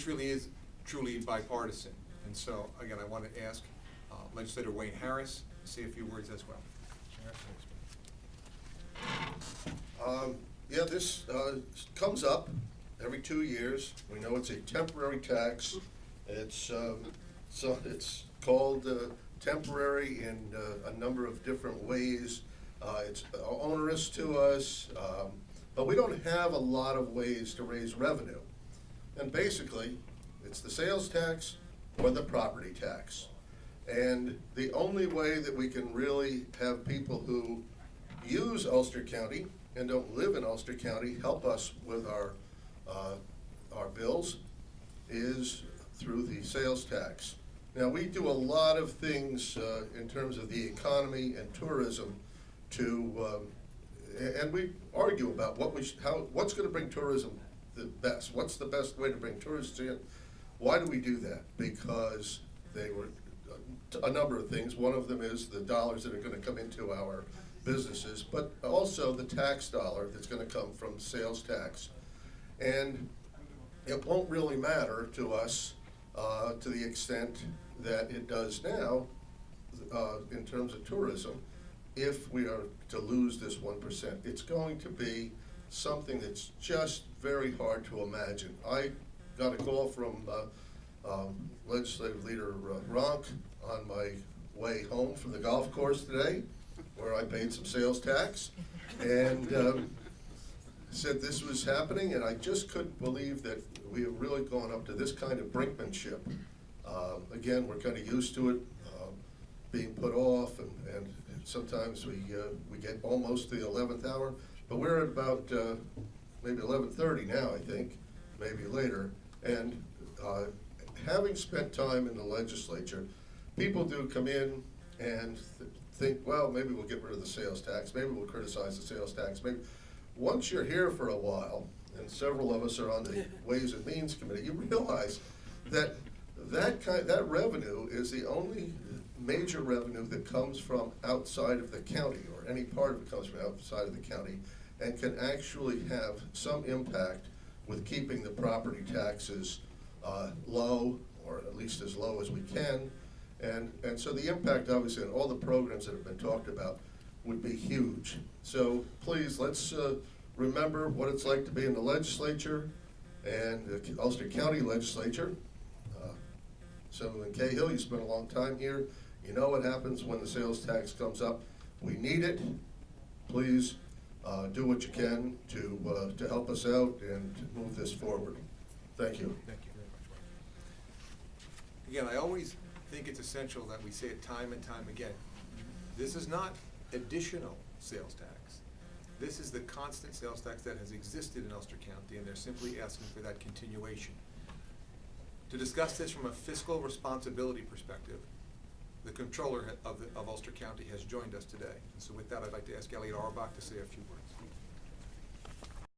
this really is truly bipartisan. And so, again, I want to ask Legislator Wayne Harris to say a few words as well. Yeah, this comes up every 2 years. We know it's a temporary tax. It's so it's called temporary in a number of different ways. It's onerous to us, but we don't have a lot of ways to raise revenue. And basically, it's the sales tax or the property tax. And the only way that we can really have people who use Ulster County and don't live in Ulster County help us with our bills is through the sales tax. Now, we do a lot of things in terms of the economy and tourism to, and we argue about what's going to bring tourism the best. What's the best way to bring tourists in? Why do we do that? Because they were a number of things. One of them is the dollars that are going to come into our businesses, but also the tax dollar that's going to come from sales tax. And it won't really matter to us to the extent that it does now in terms of tourism if we are to lose this 1%. It's going to be something that's just very hard to imagine. I got a call from Legislative Leader Ronk on my way home from the golf course today, where I paid some sales tax, and said this was happening, and I just couldn't believe that we have really gone up to this kind of brinkmanship. Again, we're kind of used to it being put off, and sometimes we get almost the 11th hour, but we're at about maybe 11:30 now, I think, maybe later, and having spent time in the legislature, people do come in and think, well, maybe we'll get rid of the sales tax, maybe we'll criticize the sales tax, maybe. Once you're here for a while, and several of us are on the Ways and Means Committee, you realize that that revenue is the only major revenue that comes from outside of the county, or any part of it comes from outside of the county, and can actually have some impact with keeping the property taxes low, or at least as low as we can. And so the impact, obviously, on all the programs that have been talked about would be huge. So please, let's remember what it's like to be in the legislature and the Ulster County legislature. So in Cahill, you spent a long time here. You know what happens when the sales tax comes up. We need it. Please do what you can to help us out and to move this forward. Thank you. Thank you very much, Wayne. Again, I always think it's essential that we say it time and time again. This is not additional sales tax. This is the constant sales tax that has existed in Ulster County, and they're simply asking for that continuation. To discuss this from a fiscal responsibility perspective, the Comptroller of Ulster County has joined us today. And so with that, I'd like to ask Elliot Auerbach to say a few words.